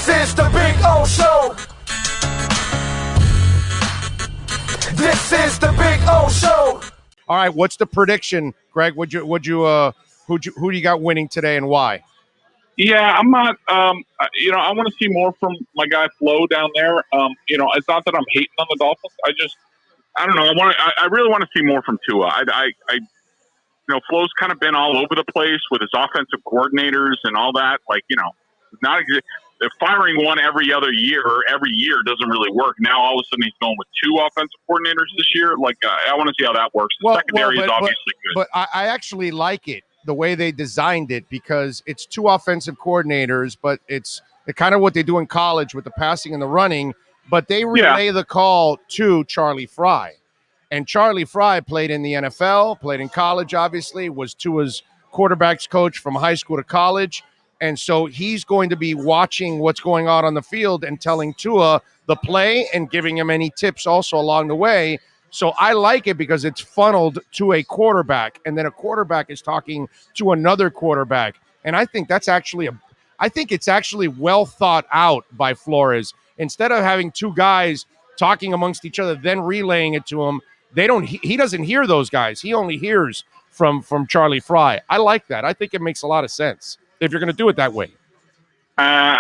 This is the Big O Show. This is the Big O Show. All right, what's the prediction, Greg? Who do you got winning today and why? Yeah, I'm not. I want to see more from my guy Flo down there. It's not that I'm hating on the Dolphins. I don't know. I really want to see more from Tua. Flo's kind of been all over the place with his offensive coordinators and all that. Firing one every year doesn't really work. Now all of a sudden he's going with two offensive coordinators this year. I want to see how that works. The secondary is obviously good. But I actually like it the way they designed it because it's two offensive coordinators, but it's kind of what they do in college with the passing and the running. But they relay the call to Charlie Fry. And Charlie Fry played in the NFL, played in college, obviously, was Tua's quarterback's coach from high school to college. And so he's going to be watching what's going on the field and telling Tua the play and giving him any tips also along the way. So I like it because it's funneled to a quarterback, and then a quarterback is talking to another quarterback. And I think it's actually well thought out by Flores. Instead of having two guys talking amongst each other, then relaying it to him, he doesn't hear those guys. He only hears from Charlie Fry. I like that. I think it makes a lot of sense if you're going to do it that way. I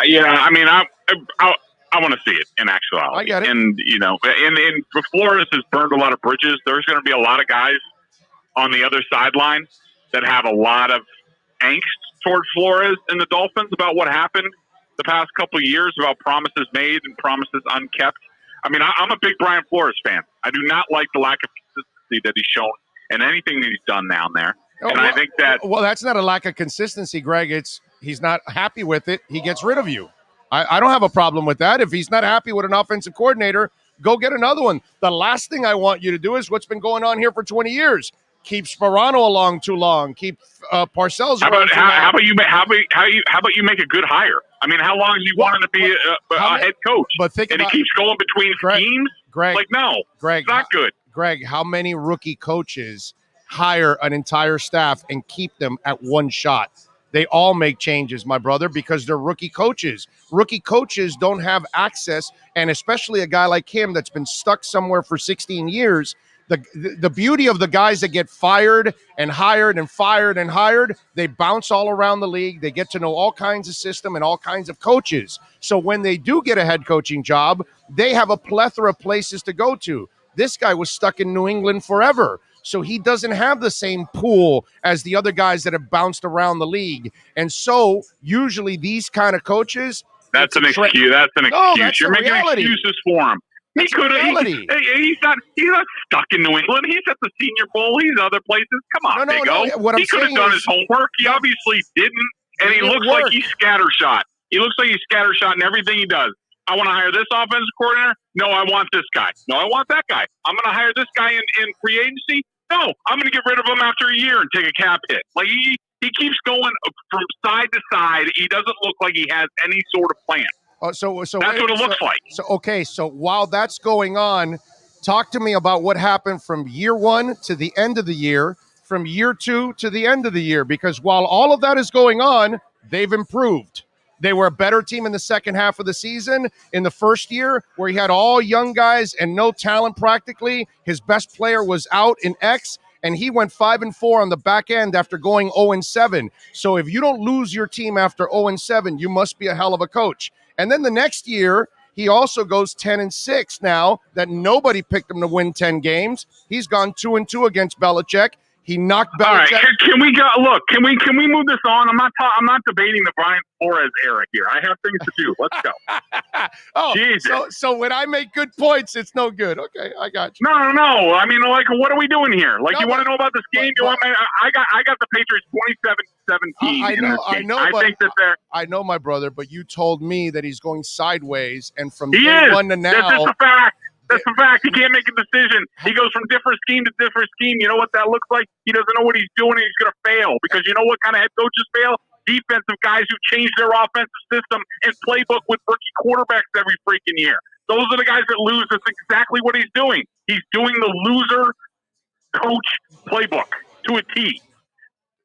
want to see it in actuality. I get it. And, Flores has burned a lot of bridges. There's going to be a lot of guys on the other sideline that have a lot of angst toward Flores and the Dolphins about what happened the past couple of years, about promises made and promises unkept. I'm a big Brian Flores fan. I do not like the lack of consistency that he's shown in anything that he's done down there. I think that... Well, that's not a lack of consistency, Greg. He's not happy with it. He gets rid of you. I don't have a problem with that. If he's not happy with an offensive coordinator, go get another one. The last thing I want you to do is what's been going on here for 20 years. Keep Sperano along too long. Keep Parcells around too long. How about you make a good hire? How long have you wanted to be a head coach? But he keeps going between schemes? Greg, no, Greg, it's not good. Greg, how many rookie coaches hire an entire staff and keep them at one shot? They all make changes, my brother, because they're rookie coaches. Rookie coaches don't have access, and especially a guy like him that's been stuck somewhere for 16 years. The beauty of the guys that get fired and hired and fired and hired, they bounce all around the league. They get to know all kinds of system and all kinds of coaches. So when they do get a head coaching job, they have a plethora of places to go to. This guy was stuck in New England forever. So he doesn't have the same pool as the other guys that have bounced around the league. And so usually these kind of coaches. That's an excuse. No, that's You're making reality. Excuses for him. He could have. He's not stuck in New England. He's at the Senior Bowl. He's other places. Come on, Big O. He could have done his homework. He obviously didn't, and he looks like he's scattershot. He looks like he's scattershot in everything he does. I want to hire this offensive coordinator. No, I want this guy. No, I want that guy. I'm going to hire this guy in free agency. No, I'm going to get rid of him after a year and take a cap hit. He keeps going from side to side. He doesn't look like he has any sort of plan. So that's what it looks like. So while that's going on, talk to me about what happened from year one to the end of the year, from year two to the end of the year, because while all of that is going on, they've improved. They were a better team in the second half of the season. In the first year, where he had all young guys and no talent practically, his best player was out in X, and he went 5-4 on the back end after going 0-7. So if you don't lose your team after 0-7, you must be a hell of a coach. And then the next year, he also goes 10-6 now that nobody picked him to win 10 games. He's gone 2-2 against Belichick. He knocked Belichick. All right, can we go? Look, can we move this on? I'm not debating the Brian Flores era here. I have things to do. Let's go. Jesus. So when I make good points, it's no good. Okay, I got you. No. What are we doing here? You want to know about this game? I got the Patriots 27-17. I know, my brother, but you told me that he's going sideways, and from day one to now, this is a fact. That's a fact. He can't make a decision. He goes from different scheme to different scheme. You know what that looks like? He doesn't know what he's doing, and he's going to fail. Because you know what kind of head coaches fail? Defensive guys who change their offensive system and playbook with rookie quarterbacks every freaking year. Those are the guys that lose. That's exactly what he's doing. He's doing the loser coach playbook to a T.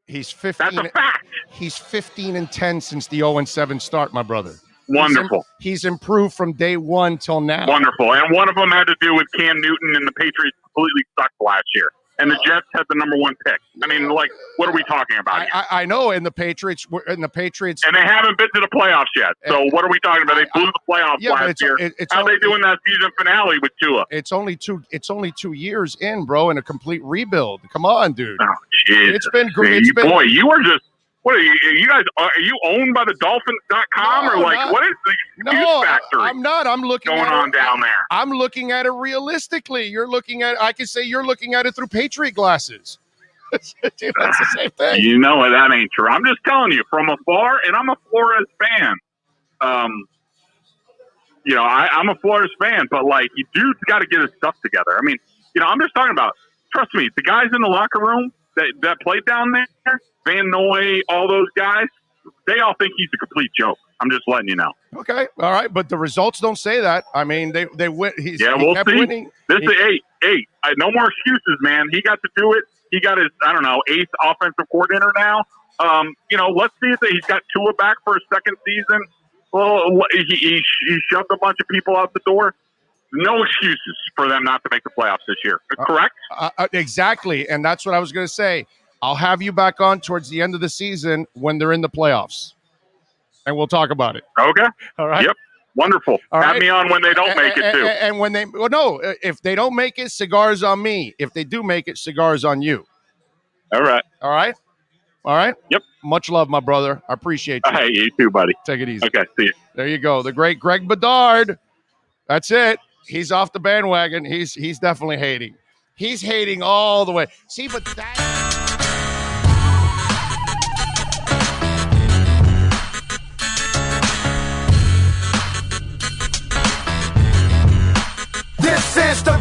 He's 15. That's a fact. He's 15-10 since the 0-7 start, my brother. Wonderful. He's improved from day one till now. Wonderful. And one of them had to do with Cam Newton, and the Patriots completely sucked last year. And the Jets had the number 1 pick. I mean, like, what are we talking about here? I know, and the Patriots, and they haven't been to the playoffs yet. So what are we talking about? They blew the playoffs last year. How are they doing that season finale with Tua? It's only 2 years in, bro, in a complete rebuild. Come on, dude. Oh, Jesus. It's been great. Boy, you are just. What are you guys? Are you owned by the Dolphins.com or like what is the excuse factory? I'm not. I'm looking going on down there. I'm looking at it realistically. You're looking at. I can say you're looking at it through Patriot glasses. That's the same thing. You know what? That ain't true. I'm just telling you from afar, and I'm a Flores fan. I'm a Flores fan, but like, you dude's got to get his stuff together. I mean, I'm just talking about. Trust me, the guys in the locker room that played down there. Van Noy, all those guys, they all think he's a complete joke. I'm just letting you know. Okay, all right, but the results don't say that. I mean, they win. We'll see. Winning. This is eight. No more excuses, man. He got to do it. He got his 8th offensive coordinator now. Let's see if he's got Tua back for his second season. Well, he shoved a bunch of people out the door. No excuses for them not to make the playoffs this year. Correct? Exactly, and that's what I was going to say. I'll have you back on towards the end of the season when they're in the playoffs, and we'll talk about it. Okay. All right. Yep. Wonderful. Have me on when they don't make it, too. And when if they don't make it, cigars on me. If they do make it, cigars on you. All right. All right? All right? Yep. Much love, my brother. I appreciate you. Hey, you too, buddy. Take it easy. Okay, see you. There you go. The great Greg Bedard. That's it. He's off the bandwagon. He's definitely hating. He's hating all the way. See, but that... This is the